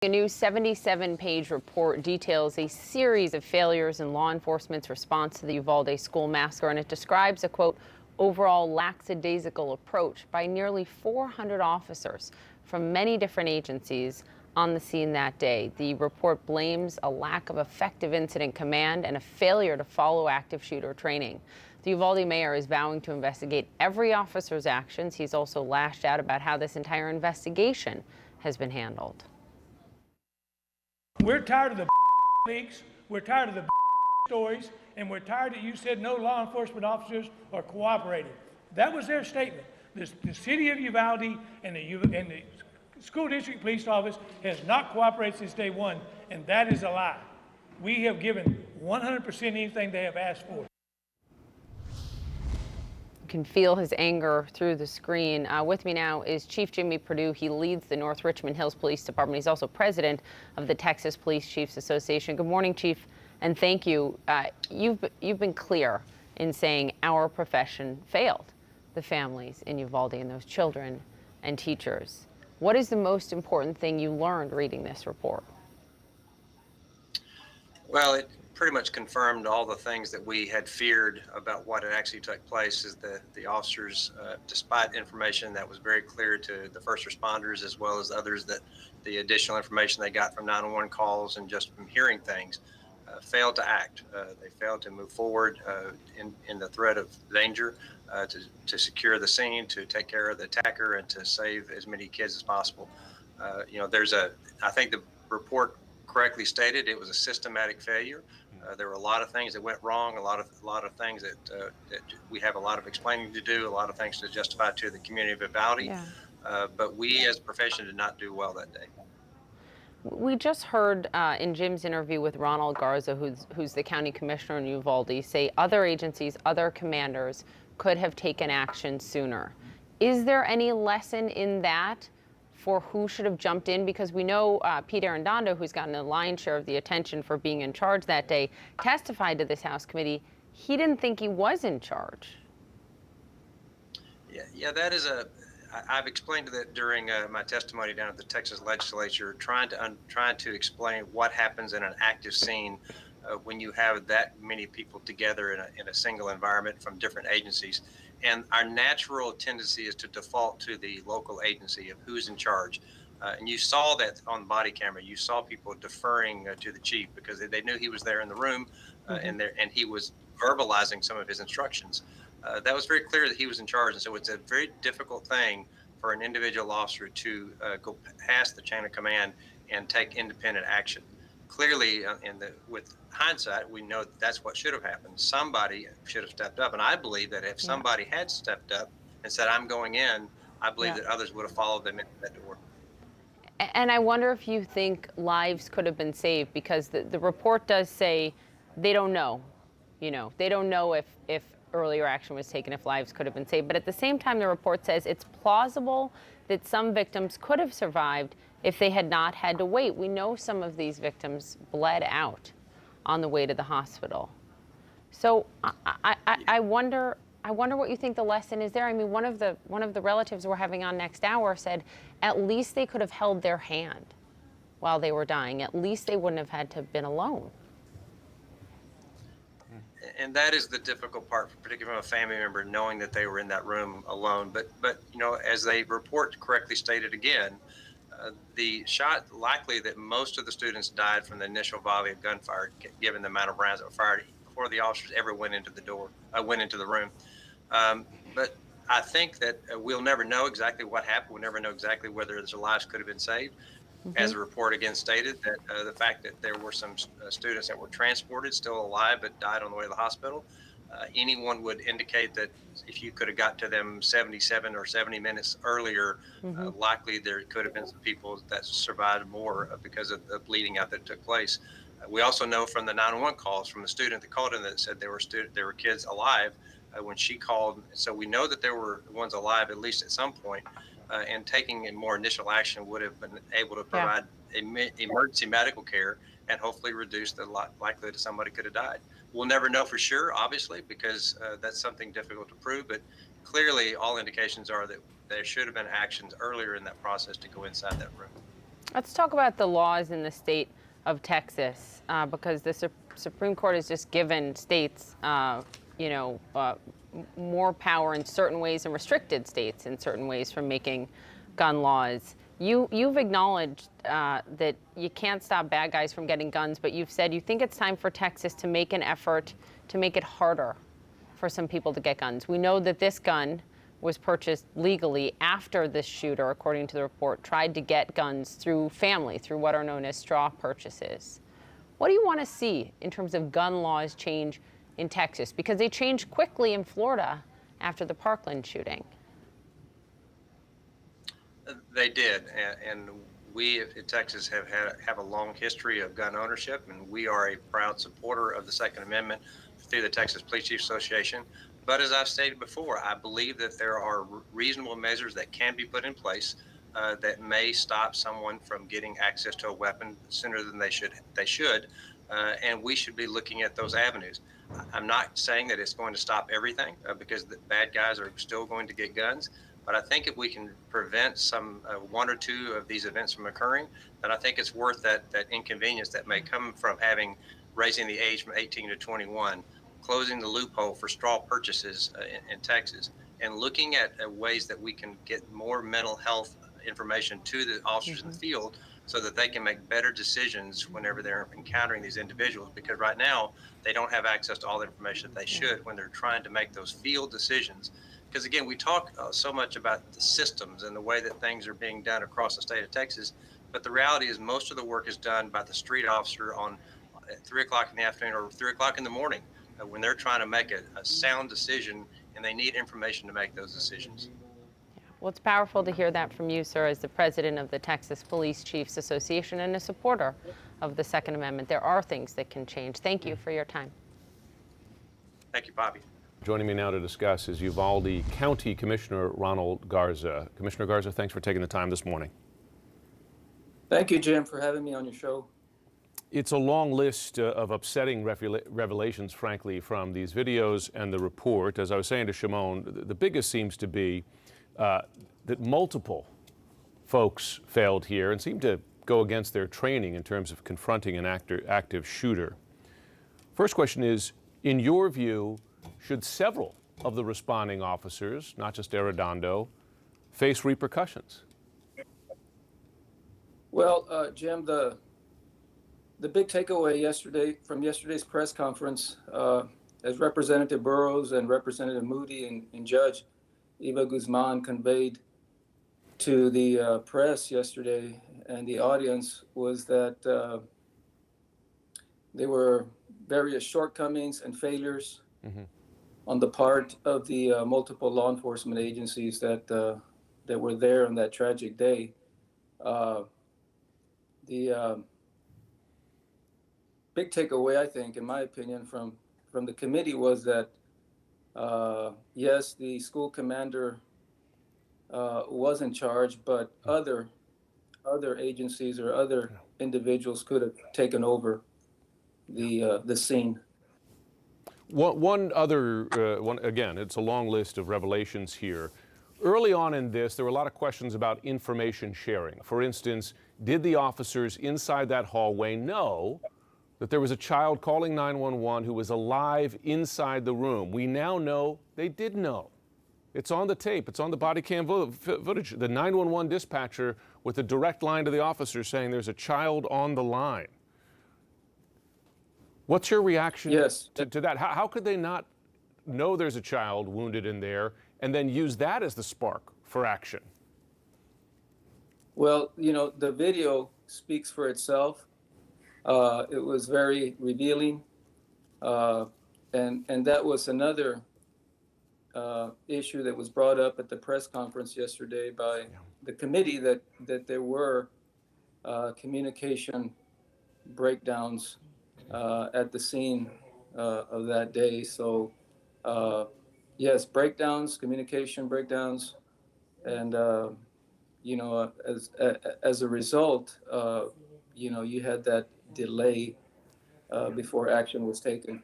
A new 77-page report details a series of failures in law enforcement's response to the Uvalde school massacre, and it describes a, quote, overall lackadaisical approach by nearly 400 officers from many different agencies on the scene that day. The report blames a lack of effective incident command and a failure to follow active shooter training. The Uvalde mayor is vowing to investigate every officer's actions. He's also lashed out about how this entire investigation has been handled. We're tired of the leaks, we're tired of the stories, and we're tired that you said no law enforcement officers are cooperating. That was their statement. The city of Uvalde and the school district police office has not cooperated since day one, and that is a lie. We have given 100% anything they have asked for. Can feel his anger through the screen. With me now is Chief Jimmy Perdue. He leads the North Richmond Hills Police Department. He's also president of the Texas Police Chiefs Association. Good morning, Chief, and thank you. You've been clear in saying our profession failed the families in Uvalde and those children and teachers. What is the most important thing you learned reading this report? Well, it pretty much confirmed all the things that we had feared about what had actually took place. Is the officers, despite information that was very clear to the first responders as well as others, that the additional information they got from 911 calls and just from hearing things, failed to act. They failed to move forward in the threat of danger, to secure the scene, to take care of the attacker, and to save as many kids as possible. I think the report correctly stated it was a systematic failure. There were a lot of things that went wrong, a lot of things that we have a lot of explaining to do, a lot of things to justify to the community of Uvalde. Yeah. But we as a profession did not do well that day. We just heard in Jim's interview with Ronald Garza, who's the county commissioner in Uvalde, say other agencies, other commanders could have taken action sooner. Is there any lesson in that for who should have jumped in? Because we know Pete Arredondo, who's gotten a lion's share of the attention for being in charge that day, testified to this House committee. He didn't think he was in charge. Yeah, that is I've explained that during my testimony down at the Texas legislature, trying to explain what happens in an active scene when you have that many people together in a single environment from different agencies. And our natural tendency is to default to the local agency of who's in charge. And you saw that on the body camera. You saw people deferring to the chief because they knew he was there in the room, and he was verbalizing some of his instructions. That was very clear that he was in charge. And so it's a very difficult thing for an individual officer to go past the chain of command and take independent action. Clearly, with hindsight, we know that's what should have happened. Somebody should have stepped up. And I believe that if somebody had stepped up and said, I'm going in, I believe that others would have followed them into that door. And I wonder if you think lives could have been saved, because the report does say they don't know. They don't know if earlier action was taken, if lives could have been saved. But at the same time, the report says it's plausible that some victims could have survived if they had not had to wait. We know some of these victims bled out on the way to the hospital. So I wonder what you think the lesson is there. I mean, one of the relatives we're having on next hour said at least they could have held their hand while they were dying. At least they wouldn't have had to have been alone. And that is the difficult part, particularly from a family member, knowing that they were in that room alone. But as they report correctly stated again, the shot likely that most of the students died from the initial volley of gunfire, given the amount of rounds that were fired before the officers ever went into the room. But I think that we'll never know exactly what happened. We'll never know exactly whether their lives could have been saved. As the report again stated, that the fact that there were some students that were transported still alive but died on the way to the hospital, anyone would indicate that if you could have got to them 77 or 70 minutes earlier, likely there could have been some people that survived more because of the bleeding out that took place. We also know from the 911 calls from the student that called in that said there were kids alive when she called. So we know that there were ones alive at least at some point. And taking a more initial action would have been able to provide emergency medical care and hopefully reduce the likelihood that somebody could have died. We'll never know for sure, obviously, because that's something difficult to prove, but clearly all indications are that there should have been actions earlier in that process to go inside that room. Let's talk about the laws in the state of Texas, because the Supreme Court has just given states, more power in certain ways and restricted states in certain ways from making gun laws. You've acknowledged that you can't stop bad guys from getting guns, but you've said you think it's time for Texas to make an effort to make it harder for some people to get guns. We know that this gun was purchased legally after this shooter, according to the report, tried to get guns through family, through what are known as straw purchases. What do you want to see in terms of gun laws change in Texas? Because they changed quickly in Florida after the Parkland shooting. They did, and we in Texas have a long history of gun ownership, and we are a proud supporter of the Second Amendment through the Texas Police Chiefs Association. But as I've stated before, I believe that there are reasonable measures that can be put in place that may stop someone from getting access to a weapon sooner than they should. And we should be looking at those avenues. I'm not saying that it's going to stop everything because the bad guys are still going to get guns. But I think if we can prevent some one or two of these events from occurring, then I think it's worth that inconvenience that may come from raising the age from 18 to 21, closing the loophole for straw purchases in Texas, and looking at ways that we can get more mental health information to the officers in the field so that they can make better decisions whenever they're encountering these individuals. Because right now, they don't have access to all the information that they should when they're trying to make those field decisions. Because again, we talk so much about the systems and the way that things are being done across the state of Texas, but the reality is most of the work is done by the street officer at 3 o'clock in the afternoon or 3 o'clock in the morning when they're trying to make a sound decision and they need information to make those decisions. Well, it's powerful to hear that from you, sir, as the president of the Texas Police Chiefs Association and a supporter of the Second Amendment. There are things that can change. Thank you for your time. Thank you, Bobby. Joining me now to discuss is Uvalde County Commissioner Ronald Garza. Commissioner Garza, thanks for taking the time this morning. Thank you, Jim, for having me on your show. It's a long list of upsetting revelations, frankly, from these videos and the report. As I was saying to Shimon, the biggest seems to be that multiple folks failed here and seemed to go against their training in terms of confronting an active shooter. First question is, in your view, should several of the responding officers, not just Arredondo, face repercussions? Well, Jim, the big takeaway from yesterday's press conference, as Representative Burrows and Representative Moody and Judge Eva Guzman conveyed to the press yesterday and the audience, was that there were various shortcomings and failures on the part of the multiple law enforcement agencies that were there on that tragic day. The big takeaway, I think, in my opinion, from the committee was that, yes, the school commander was in charge, but other agencies or other individuals could have taken over the scene. One again, it's a long list of revelations here. Early on in this, there were a lot of questions about information sharing. For instance, did the officers inside that hallway know that there was a child calling 911 who was alive inside the room? We now know they did know. It's on the tape. It's on the body cam footage. The 911 dispatcher with a direct line to the officer saying there's a child on the line. What's your reaction to that? How could they not know there's a child wounded in there and then use that as the spark for action? Well, the video speaks for itself. It was very revealing. And that was another issue that was brought up at the press conference yesterday by the committee, that there were communication breakdowns at the scene of that day. So, yes, communication breakdowns, and as a result, you had that delay before action was taken.